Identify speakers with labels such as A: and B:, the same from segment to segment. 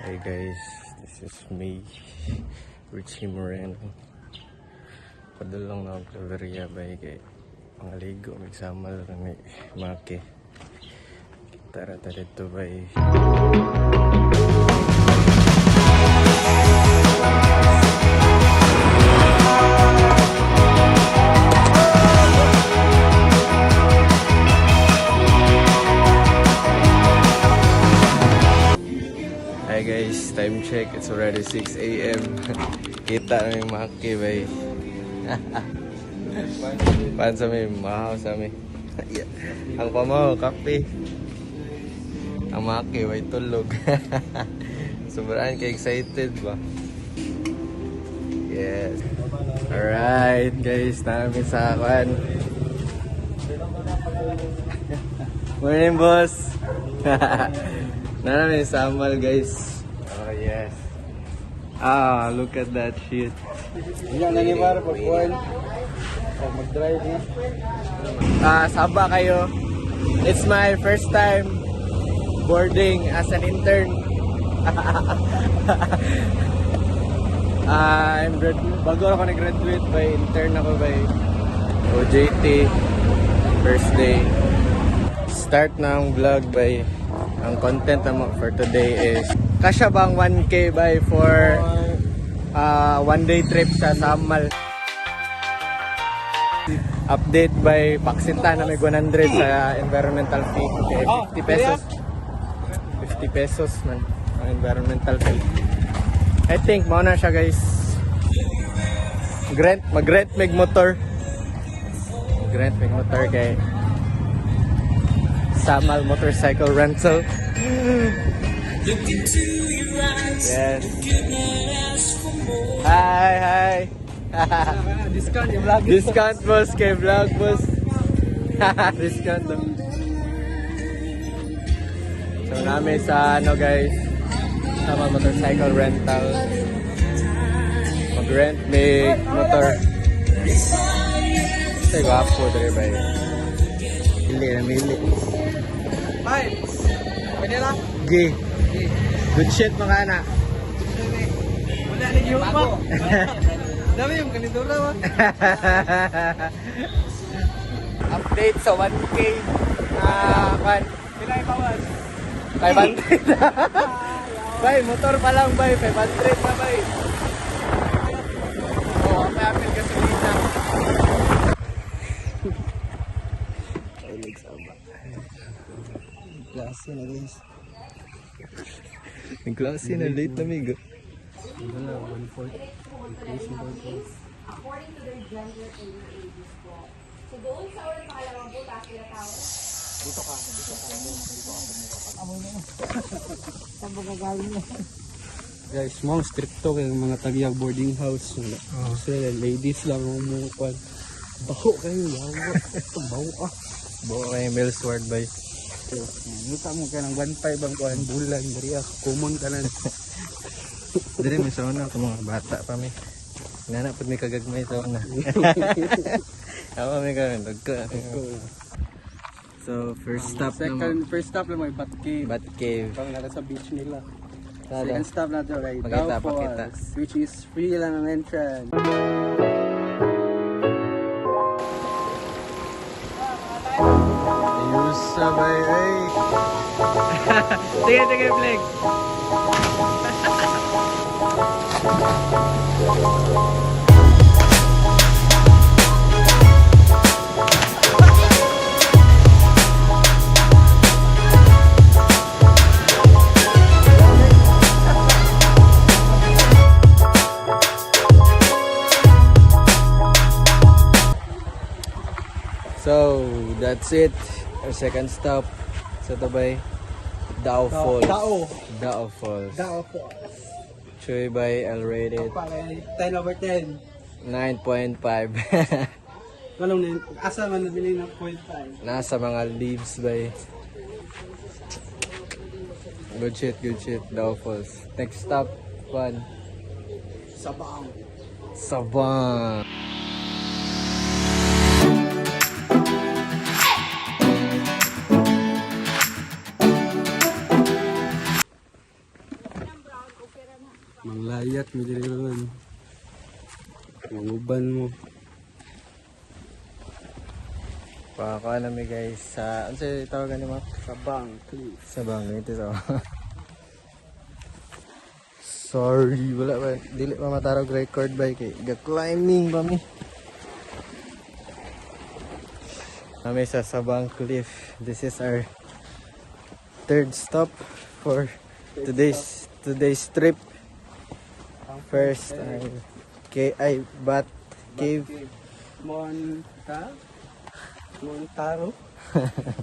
A: Hey guys, this is me, Richie Moreno. Padulong na ang Claveria bay kay pangaligo, magsamal na may maki. Tara dito bay. Hi guys, time check. It's already 6 AM. Kita na yung maki bay. Pan sa may mahaw sa may. Ang pamaw, kape. Ang maki bay tulog. Sobrang ka-excited ba? Yes. Alright guys, namin sa akin. Morning boss. Namin samal guys. Oh yes. Ah, look at that shit.
B: Yan na ni para pagkuhan. Pag mag-drive na.
A: Saba kayo. It's my first time boarding as an intern. Bago ako nag-graduate by intern ako by OJT. First day. Start ng vlog by ang content naman for today is kasya bang 1K by for one day trip sa Samal. Update by Paksinta na may 100 sa environmental fee. Okay, 50 pesos. 50 pesos man ang environmental fee. I think mauna siya guys. Mag-rent mig motor. Mag-rent mig motor kay Samal Motorcycle Rental. Yes. Hi.
B: Discount yung vlog.
A: Discount boss kay vlog boss. Discount. So namin sa ano guys, Samal Motorcycle Rental. Mag-rent may motor. Say gwapo dere bay. Mili.
B: Hi. Pwede lang?
A: G. Good shit mga anak.
B: Wala na yung pa. Dami yung kanidura ba?
A: Update sa 1K. Kan.
B: Pila yung bawas?
A: 500. Bay, motor pa lang bay. 500 pa bay. Oo, may apil gasolina.
B: Klase na guys.
A: Yung klase na late na migo.
B: Wala, 1/4.
C: According to their gender and ages po. So doon sa ulit pangalawang po, taas nila tawag.
B: Saan ba gagawin niya? Guys, mga stricto kayong mga tagiyag boarding house. Sila, ladies lang ang umuupan. Baho kayo, yawa. Baho ka.
A: Buo kayo Millsward bay.
B: Luta mo ka ng 1.5 ang kuhan bulan. Dari ako, kumon ka na.
A: Dili may sauna ko mga bata pa mi. Nana pud may kagagmay sauna. Ako may kagagmay. So first stop naman.
B: First stop lang may Bat Cave.
A: Bat Cave.
B: Pang nasa beach nila.
A: Sada.
B: Second stop natin ay
A: Pakita,
B: Dow
A: pakita.
B: Falls, which is free lang ang entrance.
A: Ayus sabay ay. Sige flag. So, that's it. Our second stop sa Tabay. Dow Falls. Dow Falls.
B: Dow Falls.
A: Choy by L rated
B: 10/10.
A: 9.5.
B: Walang asa man nabili ng 0.5.
A: Nasa mga leaves by. Good shit. Dow Falls. Next stop, one. Sabang.
B: Manglayat mo diri naman. Manguban mo.
A: Paka namin guys sa ano sa tawagan ni Mac?
B: Sabang Cliff.
A: Sa bangin ito sa. Sorry, wala ba dili pa matarog record ba kay ga climbing ba mi. Kami sa Sabang Cliff. This is our third stop for today's trip. First Bat Cave.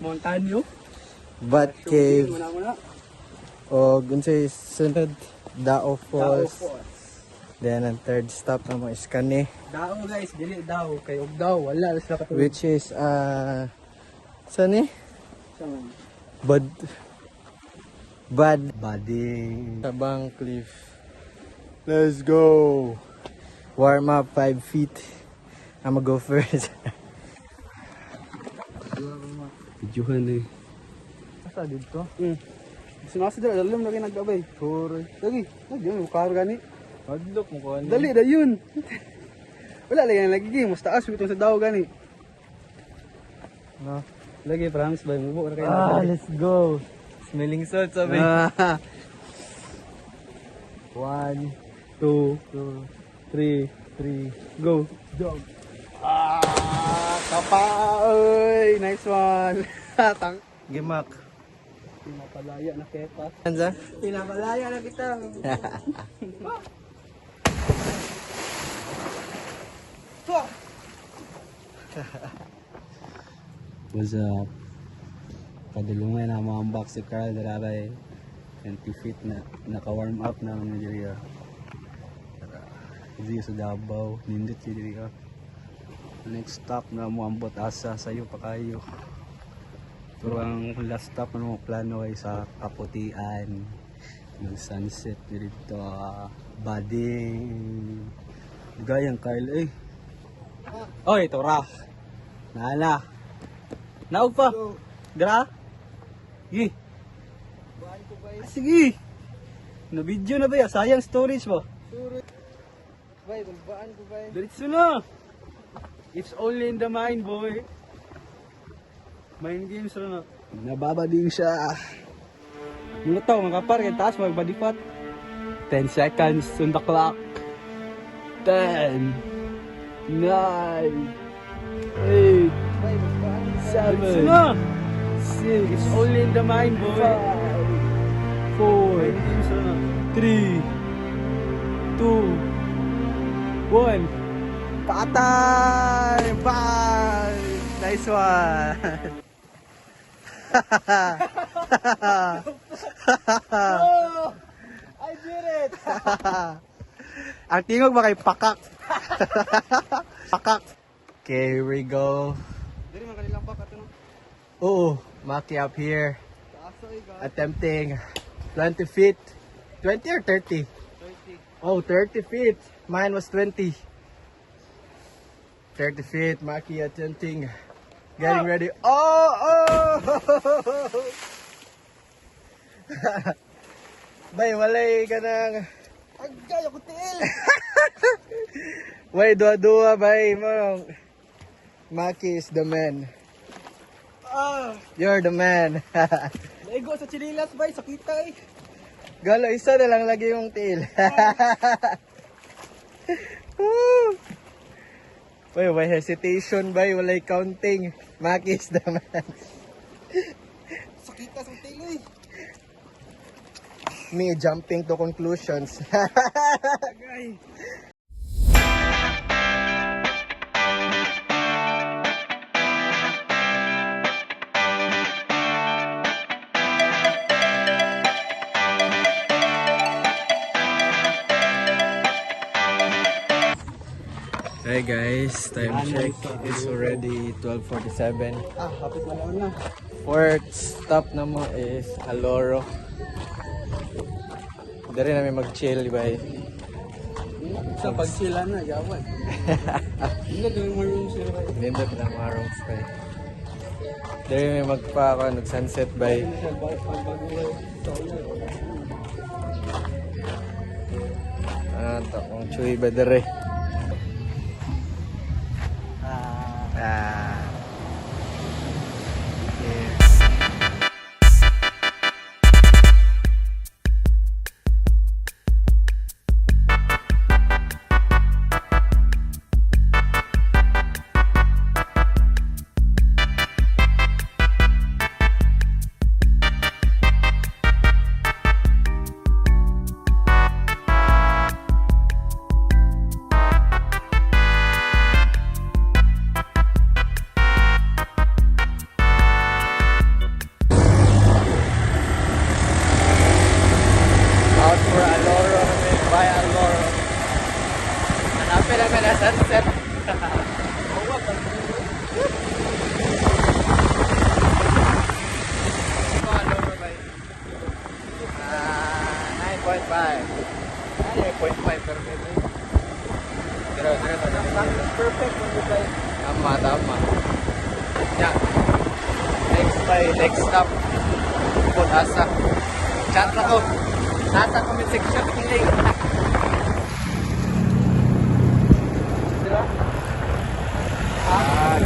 B: Montanyo.
A: Bat Cave.
B: Muna.
A: O unsay sunod Dao Falls. Then ang third stop na mo is kani,
B: Dao guys, dili daw kay og daw wala sa katulad.
A: which is saan Bad
B: Bading.
A: Sabang Cliff. Let's go. Warm up 5 feet. I'ma go first.
B: Videohan eh.
A: Asa dito?
B: Sinasa dala dalam lagi naggabay. Sure. Lagi, nagyan mo karo gani.
A: Hadlok mo ko.
B: Dali da yun. Wala lagi mas taas bitaw sa daw gani.
A: No.
B: Lagi promise bay mo ra kay.
A: Let's go. Smelling salt sabi. 1,
B: 2
A: 3.
B: go. Jump. Kapa oy, nice one. Tang
A: Gimak.
B: pinapalaya na kepas.
A: Anza?
B: Pinapalaya na kita. What's up? Padulungan na mga unbox si Carl Darabay 20 feet na naka-warm up na ang Nigeria. Dito sa Davao, nindot si Nigeria. Next stop na mo ambot asa sayo pa kayo. Pero ang last stop na mo plano ay sa Kaputian. Ng sunset dito. Bading. Gayang Carl eh. Oy, tora. Nala. Naog pa. Dra. Sige. Sige. Na video na ba ya? Sayang storage mo.
A: Bay, bulbaan ko bay.
B: Diretso na. It's only in the mind, boy. Mind games na. Nababading siya. Muna to, mga kapar, kaya taas magbody fat. 10 seconds on the clock. 10 9 8
A: Bay, bulbaan.
B: 7 6 It's only in the mind, boy. 5 4 3 2 1 Patay! Bye! Nice one!
A: Oh, I did it.
B: Ang tingog ba kay pakak? Pakak!
A: Okay, here we go.
B: Dili man kanilang pakak no?
A: Oh, Maki up here. Attempting 20 feet. 20 or 30?
B: 30.
A: Oh, 30 feet. Mine was 20. 30 feet. Maki attempting. Getting ready. Oh! Bay, walay ka ng... Agay, ako tiil! Way, dua-dua, bay. Maki is the man. You're the man.
B: Laigo sa chinilas bay, sakita eh.
A: Galo, isa na lang lagi yung tail. Woo! Wait, may hesitation ba? Walay counting. Maki is the man.
B: Sakita sa tilo eh.
A: Me jumping to conclusions.
B: Agay.
A: Hey guys, time check. It's already 12:47.
B: Hapit na.
A: Fourth stop na mo is Aloro. Dari namin mag-chill, bay.
B: Sa pagchila na, yawan. Hindi gawin mo yung sila.
A: Nindot na mga rooms, bay. Dari may nag-sunset, bay. Chuy Badere.
B: Ah,
A: Ah. Yeah. Out for Aloro, by Aloro. Hanapin namin na sunset. Aloro by 9.5. 9.5 perfect. Pero perfect tama, tama. Yeah. Next stop. Put asa. Chat na ko. Nasa comment section link. Diba? Ah,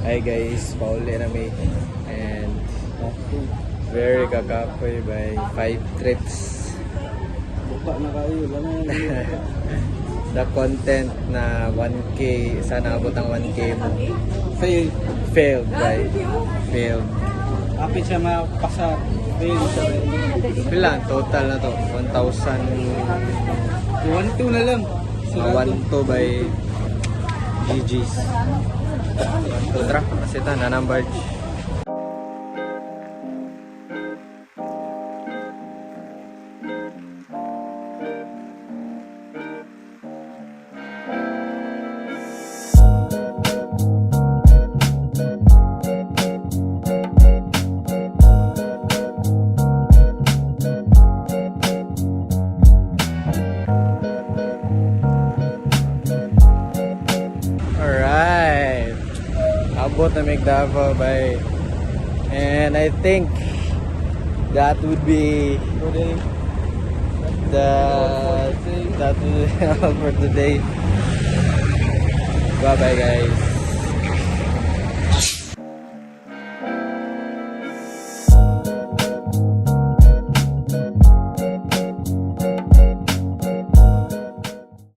A: hi guys, pauli na may and very kakapoy by 5 trips.
B: buka na kayo. Lang
A: The content na 1K, sana abot ang 1K mo.
B: fail.
A: Failed by failed.
B: Apit siya mapasa. Fail siya.
A: Pila total na to? 1,000
B: 1-2 na lang.
A: 1 by GG's. 1 tra kasi ta na number. Alright. Abot na Davao by, and I think that would be
B: Today.
A: that would be all for today. Bye bye guys.